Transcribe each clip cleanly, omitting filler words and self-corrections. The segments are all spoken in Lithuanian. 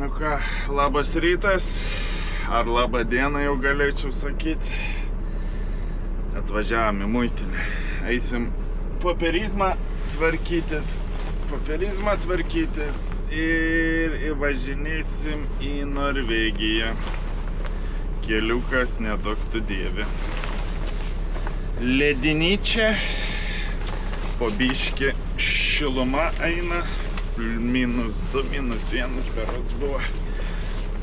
Nu ką, labas rytas, ar labą dieną jau galėčiau sakyti. Atvažiavam į muitinę. Eisim popierizmą tvarkytis ir įvažinėsim į Norvegiją. Keliukas neduok tu dieve. Lediničia, po biškį šiluma eina. -2, -1 berods buvo.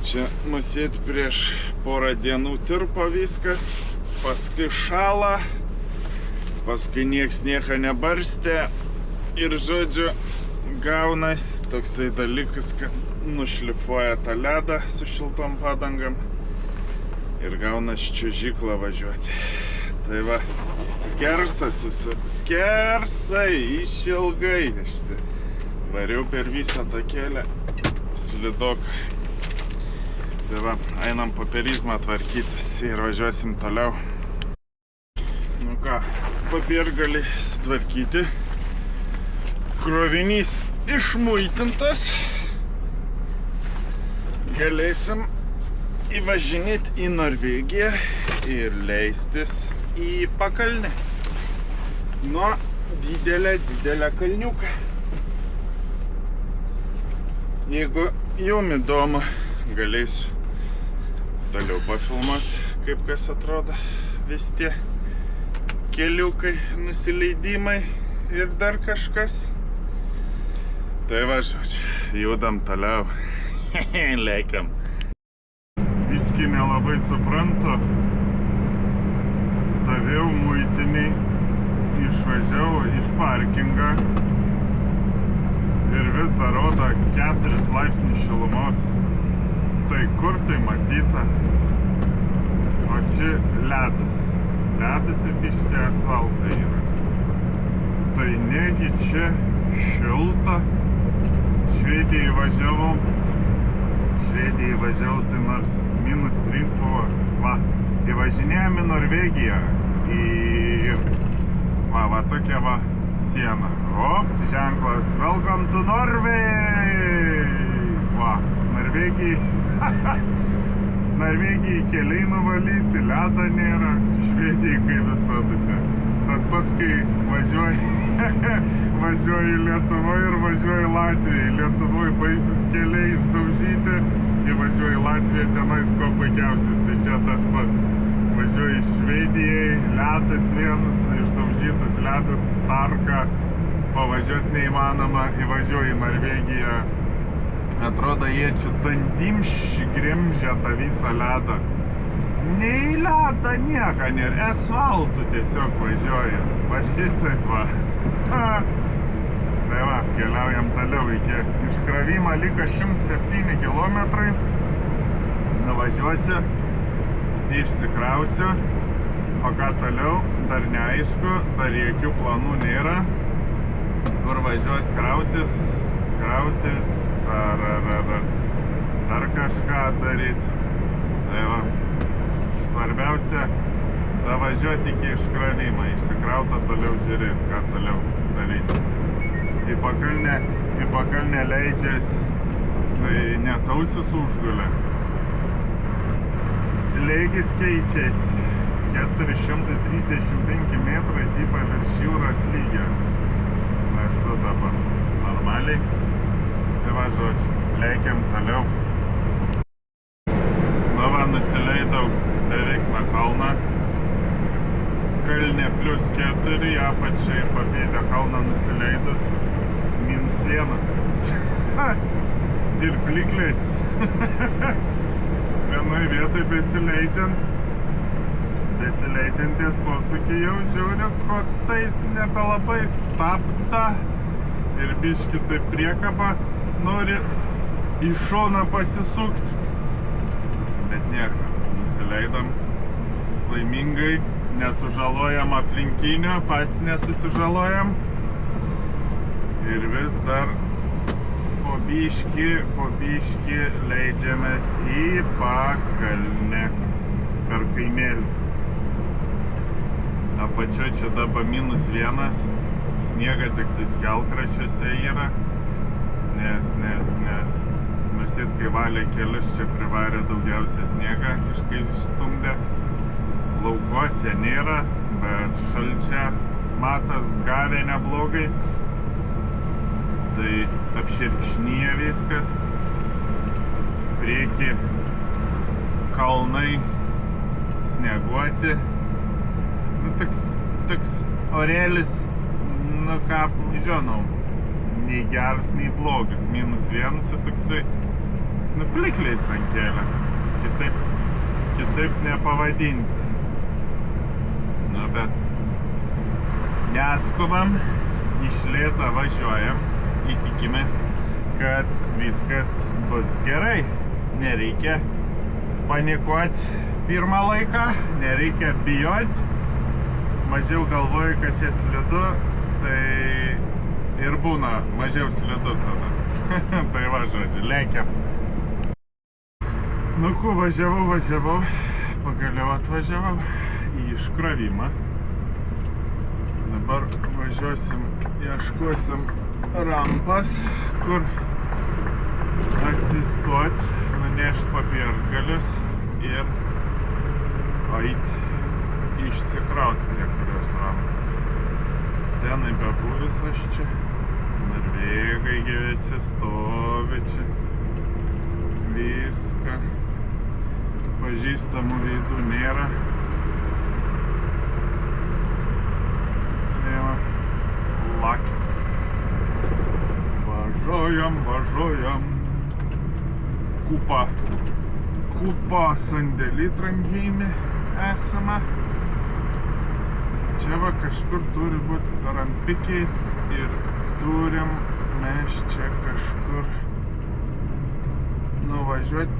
Čia musėt prieš porą dienų tirpo viskas, paskui šala, paskui nieks nieko nebarstė ir žodžiu gaunas toksai dalykas, kad nušlifuoja tą ledą su šiltom padangam ir gaunas čiuožyklą važiuoti. Tai va, skersas visur, skersai, išilgai. Variau per visą tą kelią, slidoką. Tai va, einam popierizmą tvarkytis ir važiuosim toliau. Nu ką, papiergalį sutvarkyti. Krovinys išmuitintas. Galėsim įvažinėti į Norvegiją ir leistis į pakalnę. Nuo didelę kalniuką. Jeigu jum įdomu, galėsiu toliau pafilmuoti, kaip kas atrodo vis tie keliukai, nusileidimai ir dar kažkas. Tai va, žodžiu, judam toliau. Leikiam. Biškį nelabai suprantu. Stovėjau muitiniai, išvažiavau iš parkingą. Ir vis dar rodo 4 laipsnių šilumos. Tai kur tai matyta? O čia ledas. Ledas ir biškį asfaltai yra. Tai negi čia šilta. Švedijai važiavau, tai nors -3 buvo. Va, įvažinėjom į Norvegiją. Ir va tokia va siena. O, ženklas, welcome to Norway! Va, Norvegijai keliai nuvalyti, ledo nėra, Švedijai kaip visada. Tas pats, kai važiuoji Lietuvoje ir važiuoji Latvijoje. Lietuvoje baisus keliai išdaužyti, ir važiuoji Latvijoje, tenais ko puikiausias. Tai čia tas pats. Važiuoji Švedijai, ledas vienas, išdaužytas ledas, tarka, pavažiuoti neįmanoma, įvažiuoji į Norvegiją. Atrodo, jie čia dantim gremžia tą visą ledą. Nei ledą nieko nėra, asfaltų tiesiog važiuoja. Va šitaip va. Tai va, keliaujam toliau iki iškravimo, liko 107 kilometrai. Nuvažiuosiu, išsikrausiu, o ką toliau, dar neaišku, dar jokių planų nėra. Kur važiuoti krautis, ar dar kažką daryti. Tai va, svarbiausia, davažiuoti iki iškravimo, išsikrauta toliau žiūrėti, ką toliau darysi. Į pakalnę leidžias, tai net ausis užgulė. Slėgis keičiasi. 435 metrai tipo virš jūros lygio. Esu dabar normaliai. Tai va, žodžiu, leikiam toliau. Na va, nusileidau beveik nuo kalną. Kalnė +4, apačiai papėdę kalną nusileidus -1. Ir plikliais. Vienoj vietoj besileidžiantis posūkį jau žiūriu, ko tais nebelabai stabda. Ir biškį taip priekaba nori į šoną pasisukti. Bet nieko, nusileidom laimingai, nesužalojam aplinkinių, pats nesusižalojam. Ir vis dar po biškį leidžiamės į pakalnę per kaimelį. Apačioje čia dabar -1, sniega tik tais kelkraščiuose yra, nes Nusit, kai valė kelius, čia privarė daugiausia sniegą, kai išstumdė. Laukuose nėra, bet šalčia matas gavė neblogai. Tai apširkšnyja viskas. Prieki kalnai snieguoti. Nu, toks orėlis, nu ką, žinau, nei geras, nei blogas. -1 ir toksai, nu, plikliais ant kelio. Kitaip nepavadinsi. Nu, bet neskubam, iš lėto važiuojam, įtikimės, kad viskas bus gerai. Nereikia panikuoti pirmą laiką, nereikia bijoti. Mažiau galvoju, kad čia slidu, tai ir būna mažiau slidu tada. Tai va, žodžiu, lėkiam. Nu, ku, važiavau, pagaliau atvažiavau į iškrovimą. Dabar važiuosim, ieškosim rampas, kur atsistot, nunešt papirgalius ir eit išsikraut prie kurios rampos. Senai bebuvis aš čia, norvegai visi stovi čia, viską, pažįstamų veidų nėra. Tai va, laki. Važiuojam. Kupa sandėlį trankymi esama. Čia va kažkur turi būti rampikiais ir turim mes čia kažkur nuvažiuoti,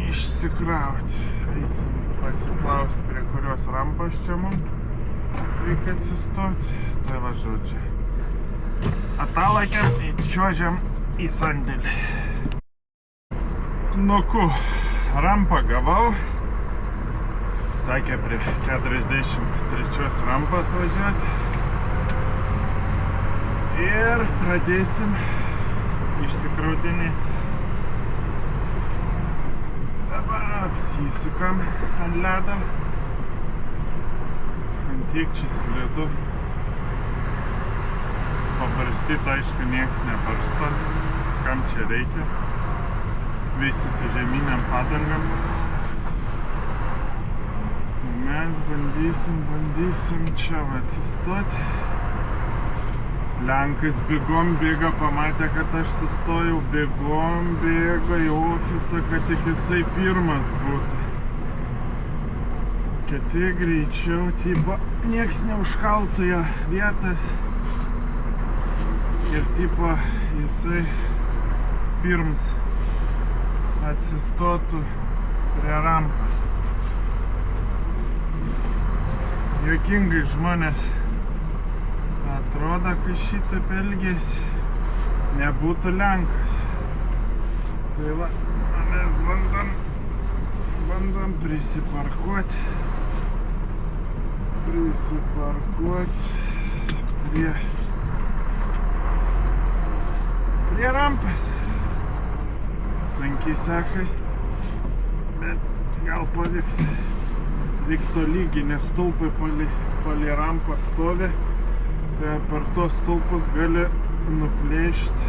išsikrauti. Eisim pasiklausti, prie kurios rampos čia mums reikia atsistoti. Tai va, žodžiu. Atalaikiam ir čiuožiam į sandėlį. Nu, ku, rampą gavau. Sakė, prie 43 rampas važiuoti. Ir pradėsim išsikraudinėti. Dabar apsisukam ant ledo. Antiek čia slidu. Pabarstyt, aišku, nieks nebarsto. Kam čia reikia? Visi su žeminiam padangam. Mes bandysim čia atsistoti. Lenkas bėgom bėga, pamatė, kad aš sustojau, bėgom bėga į ofisą, kad tik jisai pirmas būtų. Kiti greičiau, tipo, nieks neužkaltų jo vietas. Ir tipo, jisai pirms atsistotų prie rampas. Juokingai žmonės atrodo, kad šitaip elgėsi, nebūtų Lenkas. Tai va, mes bandom prisiparkuoti prie rampas. Sunkiai sekasi, bet gal pavyks. Reik tolygiai, nes stulpai palei rampą stovi. Tai per tuos stulpus gali nuplėšti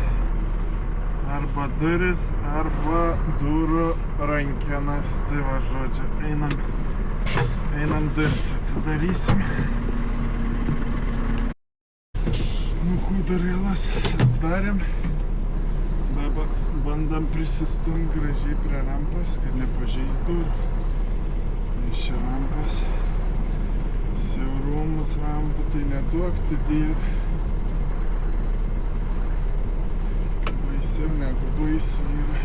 arba duris, arba durų rankenas. Tai va, žodžiu, einam duris atsidarysim. Nu, kūdarėlas atsidarėm. Dabar bandam prisistumti gražiai prie rampas, kad nepažeis durų. Iš čia rampas. Siaurumus rampų, tai neduok tu Dieve. Baisiau negu baisu yra.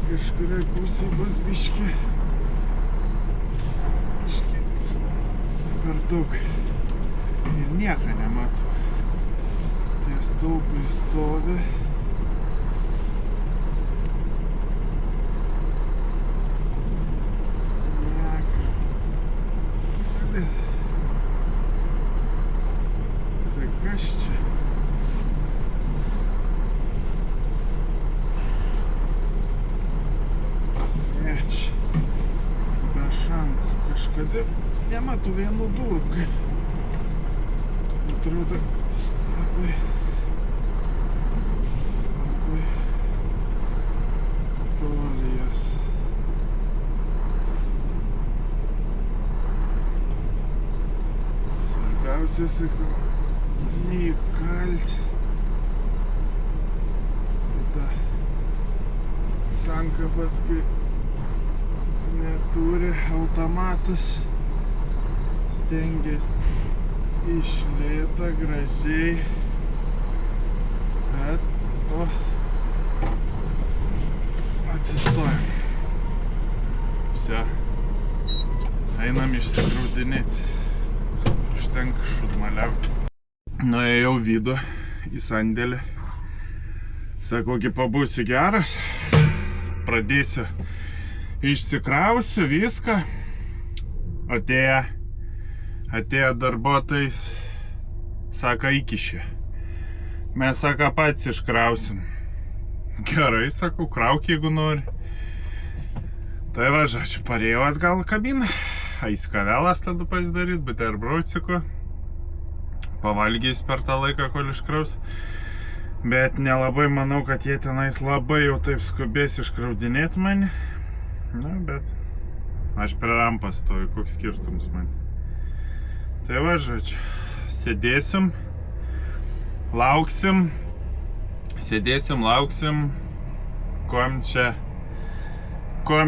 Kažkuriai pusėj bus biški per daug. Ir nieko nematau. Tie stulpai stovi. Tai kas nematau vienų durų. Atrodo labai toli jas. Svarbiausia, sakau, neįkalt. Ta sankapas, kai neturi automatas, stengiasi iš lėto, gražiai, bet atsistojam. Vse, einam išsigraudinėti, užtenka šudmaliauti. Nuėjau vidų į sandėlį. Sakau, kai pabūsiu geras, pradėsiu, išsikrausiu viską. Atėjo darbuotojais, sako, įkišė. Mes, sako, pats iškrausim. Gerai, sakau, krauk, jeigu nori. Tai va, žodžiu, parėjau atgal kabiną. Aiskavelas tada pasidaryt, buterbrodsiko. Pavalgys per tą laiką, kol iškraus. Bet nelabai manau, kad jie tenais labai jau taip skubės iškraudinėti mane. Na, bet aš prie rampas stoju, koks skirtumas man. Tai va, žodžiu, sėdėsim, lauksim, kuom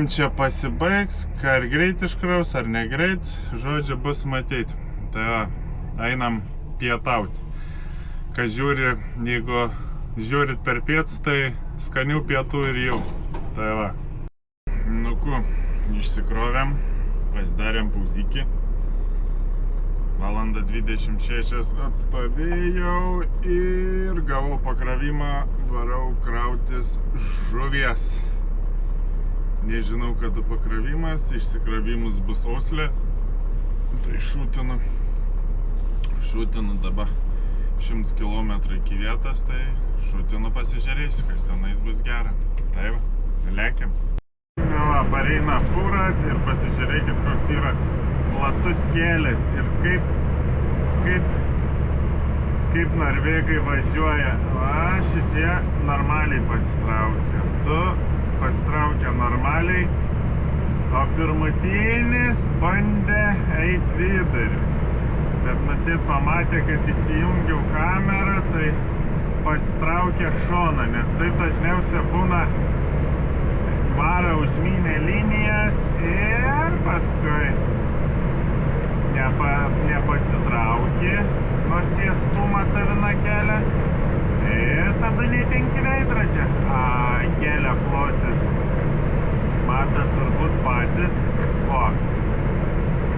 čia pasibaigs, ką ar greit iškraus, ar negreit, žodžiu, bus matyti. Tai va, einam pietauti. Kas žiūri, jeigu žiūrit per pietus, tai skanių pietų ir jau. Tai va. Nu ku, išsikrovėm, pasidarėm pauzikį. Valandą 26 atstovėjau ir gavau pakravimą, varau krautis žuvies. Nežinau, kada pakravimas, išsikravimus bus Osle. Tai šūtinu dabar. 100 km iki vietos, tai šūtinu pasižiūrėsiu, kas tenais bus gera. Tai va, lekiam. Na va, pareina fūras ir pasižiūrėkit, koks yra platus kelias ir kaip norvegai važiuoja. Va, šitie normaliai pasitraukia. Du pasitraukia normaliai, o pirmutinis bandė eiti vidurį. Bet matyt pamatė, kad įsijungiau kamerą, tai pasitraukė šoną, nes taip dažniausiai būna varo užmynė linijas ir paskui nepasitraukė, nors jie stūma taviną kelią ir tada netenki veidrodžio. Kelio plotis, matot turbūt patys,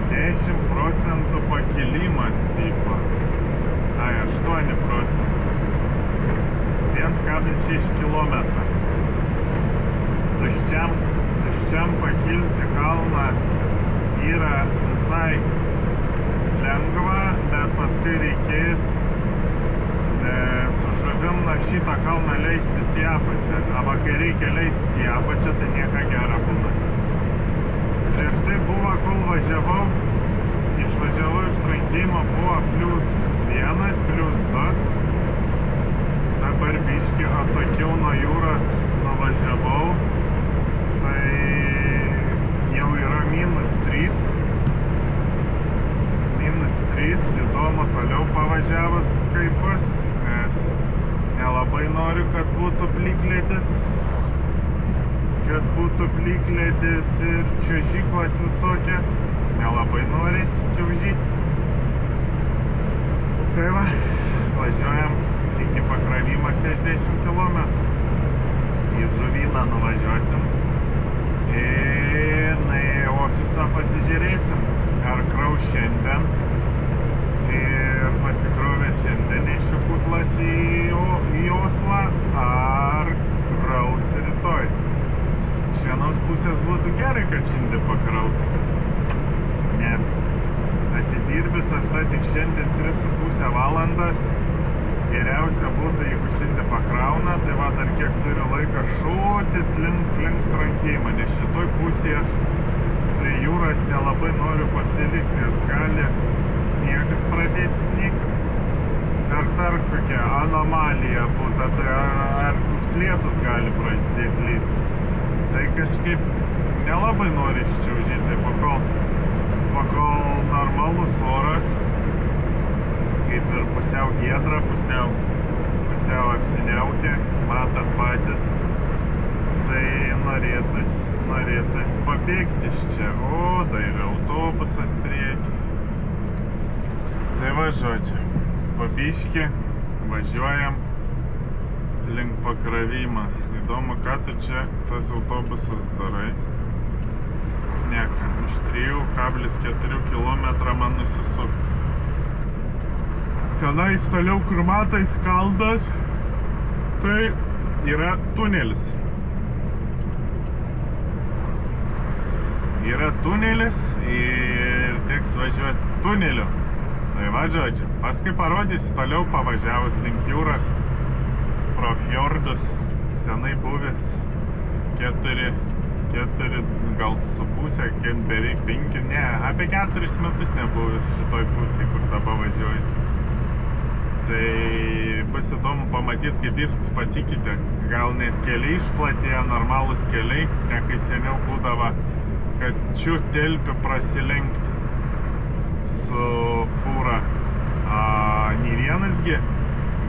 10 procentų pakilimas tipo. 8 procentų. 1,6 kilometrą. Tuščiam pakilti kalną yra visai lengva, bet paskui reikės su žuvim na šitą kalną leistis į apačią. Arba kai reikia leistis į apačią, tai nieka gera būna. Prieš tai buvo, kol važiavau, išvažiavau iš trankimo, buvo +1, +2. Dabar biškį atokiau nuo jūros nuvažiavau, tai jau yra -3. Įdomu toliau pavažiavus kaip bus, nes nelabai noriu, kad būtų plikledis. Ir čiuožyklos visokias. Nelabai norės čiaužyti. Tai va, važiuojam iki pakravimo 60 km. Į žuvyną nuvažiuosim. Ir į ofisą pasižiūrėsim, ar kraus šiandien. Ir pasikrovė šiandien iš Šukutlas į Oslą, ar kraus rytoj. Iš vienos pusės būtų gerai, kad šiandien pakrautų. Nes atidirbis aš tik šiandien 3,5 valandas. Geriausia būtų, jeigu šiandien pakrauna, tai va dar kiek turiu laiką šūti link trankėjimą, nes šitoj pusėje aš prie jūros nelabai noriu pasilikti, nes gali sniegas pradėti snigti. Ar kokia anomalija būtų, tai ar slietus gali prasidėti lyti. Tai kažkaip nelabai nori iščiaužyti, pakol normalus oras, kaip ir pusiau giedra, pusiau apsiniaukę, matot patys. Tai norėtus pabėgti iš čia. O, tai yra autobusas prieki. Tai va, žodžiu, pabiški, važiuojam link pakravimą. Įdomu, ką tu čia tas autobusas darai. Nieka, iš 3,4 km man nusisukti. Tenais toliau, kur matai skaldas, tai yra tunelis. Yra tunelis ir teks važiuoti tuneliu. Tai va, žodžiu, paskui parodysiu toliau pavažiavus link jūros pro fjordus. Senai buvęs 4, gal su pusė, beveik 5, ne, apie 4 metus nebuvęs šitoj pusėj, kur dabar važiuoju. Tai bus įdomu pamatyti, kaip viskas pasikeitė. Gal net keliai išplatėjo, normalūs keliai, ne kai seniau būdavo, kad čia telpi prasilenkti su fūra. Nė vienasgi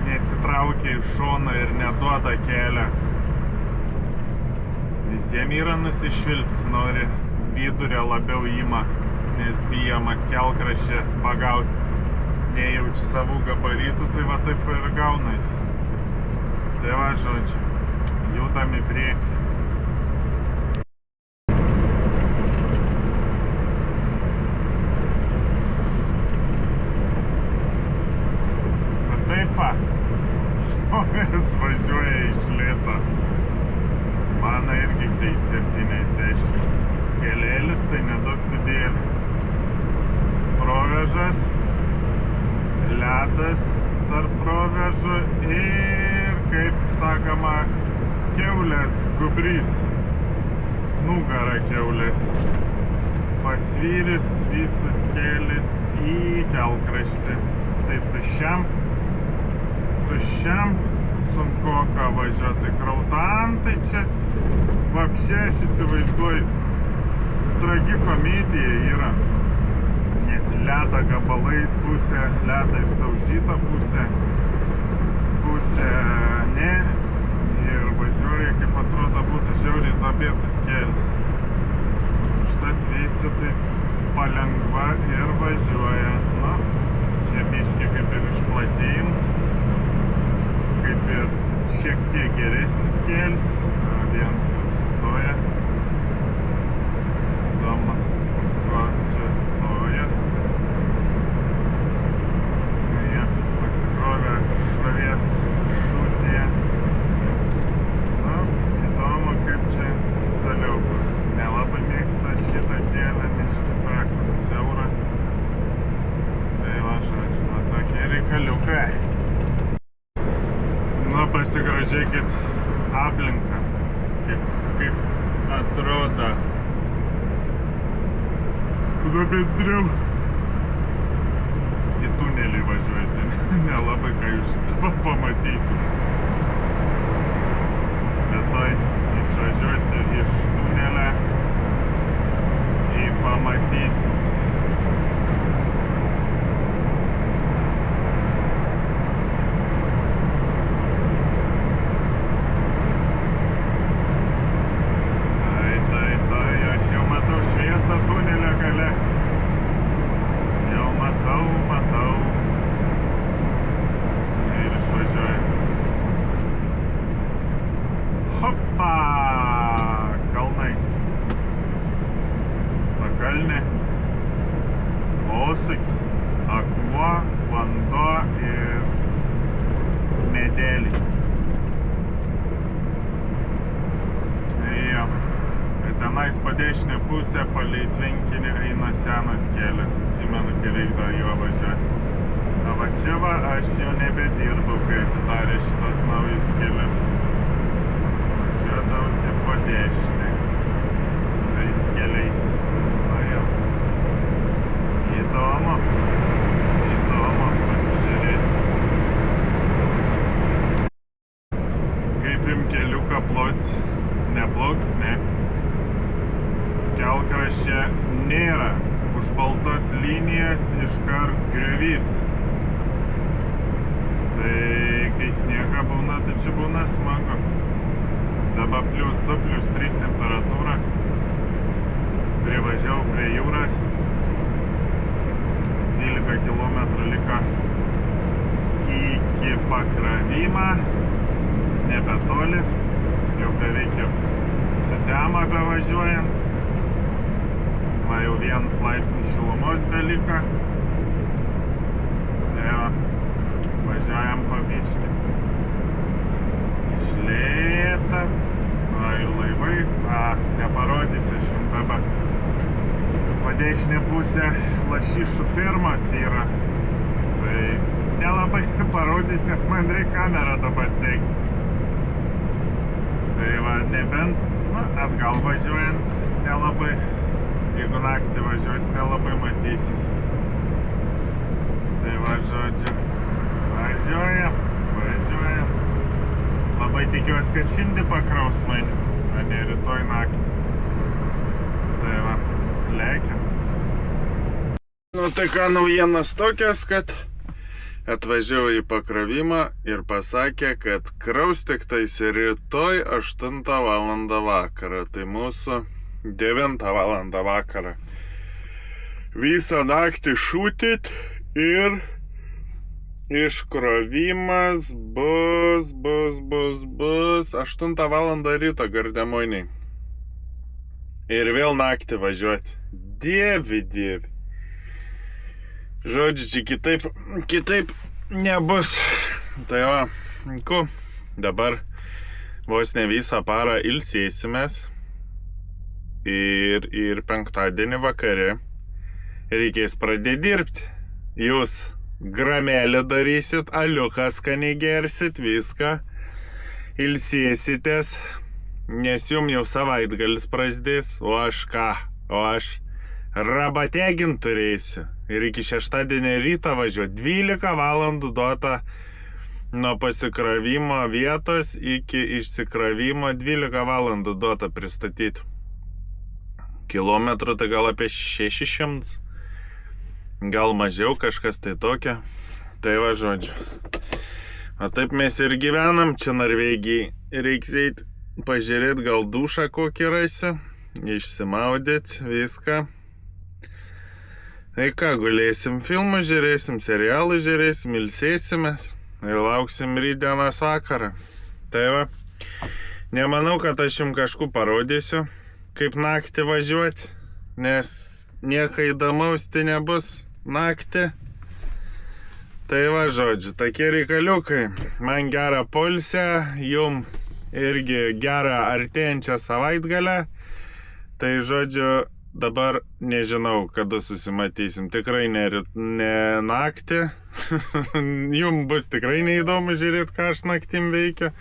nesitraukia iš šono ir neduoda kelią. Visiems yra nusišvilpti, nori vidurę labiau ima, nes bijom atkelkraščią pagauti. Nejaučiu savų gabaritų, tai va taip ir gaunais. Tai va, žodžiu, judam į priekį. Va taip va, žmonės važiuoja iš lėto. Mano irgi tai 70. Kelėlis tai nedaug didėlį. Provežas. Ledas tarp provežų ir, kaip sakoma, kiaulės gubrys, nugara kiaulės. Pasvyris visas kelias į kelkraštį. Tai tuščiam sunkoka važiuoti. Krautam, tai čia vapšė, aš įsivaizduoju, tragikomedija yra. Nes ledo gabalai, pusė ledo išdaužyta, pusė ne. Ir važiuoja, kaip atrodo, būtų žiauriai dabėtas kelias. Užtat visi taip palengva ir važiuoja. Nu, čia biškį kaip ir išplatėjims, kaip ir šiek tiek geresnis kelias. Vienas jau stoja. Įdomu, ko čia stoja. Jie pasikrovė šalies šūtyje. Nu, įdomu, kaip čia toliau bus. Nelabai mėgsta šitą kelią, nes šitą kur siaurą. Tai va, žodžiu, va tokie reikaliukai. Nu, pasigražėkit aplinką, kaip atrodo. Tada bendriau į tunelį važiuojate. Nelabai ką jūs pamatysit. Vietoj išvažiuoti iš tunelio į pamatysit. Aš jau matau šviesą tunelio gale. Jau matau. Ir išvažiuoju. Hopa! Kalnai. Pakalnė. Posūkis. Akmuo, vanduo ir medeliai. Tenais po dešinę pusę palei tvenkinį eina senas kelias. Atsimenu, kai reikdavo juo važiuoti. O va čia va, aš jau nebedirbau, kai atidarė šitos naujus kelius. Važiuodavau tik po dešinę. Tais keliais. Šiaip jums keliuką plots neblogs, ne. Kelkraščia nėra. Už baltos linijas iškart griovys. Tai kai sniega būna, tai čia būna smagu. Dabar +2, +3 temperatūra. Privažiavau prie jūros. 12 km liko iki pakravimą. Nebetoli. Jau beveik Sutema bevažiuojant. Va jau 1 laipsnis šilumos beliko. Tai va, važiuojam po biškį. Iš lėta. Va jau laivai. Neparodysiu aš jums dabar. Po dešinė pusė lašišų firmos yra. Tai nelabai parodys, nes man reikia kamerą dabar teikti. Tai va, nebent, atgal važiuojant nelabai, jeigu naktį važiuos, nelabai matysis. Tai va, žodžiu, važiuojam. Labai tikiuosi, kad šiandien pakraus mane, o ne rytoj naktį. Tai va, lekiam. Nu tai ką, naujienas tokias, kad atvažiavau į pakravimą ir pasakė, kad kraus tik tais rytoj 8 val. Vakarą. Tai mūsų 9 val. Vakarą. Visą naktį šūtit ir iškrovimas bus 8 val. Ryto Gardermoinėj. Ir vėl naktį važiuoti. Dievi. Žodžiu, kitaip nebus. Tai va, dabar vos ne visą parą ilsėsimės. Ir penktadienį vakare reikės pradėti dirbti. Jūs gramelį darysit, aliuką skaniai gersit, viską, ilsėsitės, nes jums jau savaitgalis prasidės, o aš ką? O aš rabategint turėsiu ir iki šeštadienio ryto važiuoti. 12 valandų duota nuo pasikravimo vietos iki išsikravimo, 12 valandų duota pristatyti. Kilometrų tai gal apie 600. Gal mažiau kažkas tai tokia. Tai va, žodžiu. O taip mes ir gyvenam čia Norvegijai. Reiks eit pažiūrėti, gal dušą kokį rasiu. Išsimaudėt viską. Tai ką, gulėsim filmų, žiūrėsim serialų, žiūrėsim, ilsėsimės. Ir lauksim rytdienos vakarą. Tai va. Nemanau, kad aš jums kažku parodysiu, kaip naktį važiuoti. Nes nieko įdomaus tai nebus naktį. Tai va, žodžiu, tokie reikaliukai. Man gerą poilsę, jum irgi gerą artėjančią savaitgalę. Tai žodžiu, dabar nežinau, kada susimatysim. Tikrai ne naktį. Jum bus tikrai neįdomu žiūrėti, ką aš naktim veikiu.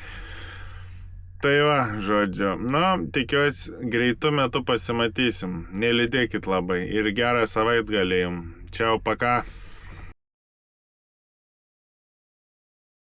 Tai va, žodžiu, tikiuosi greitų metų pasimatysim. Nelydėkit labai ir gerą savaitgalį jum. Čiau, paka.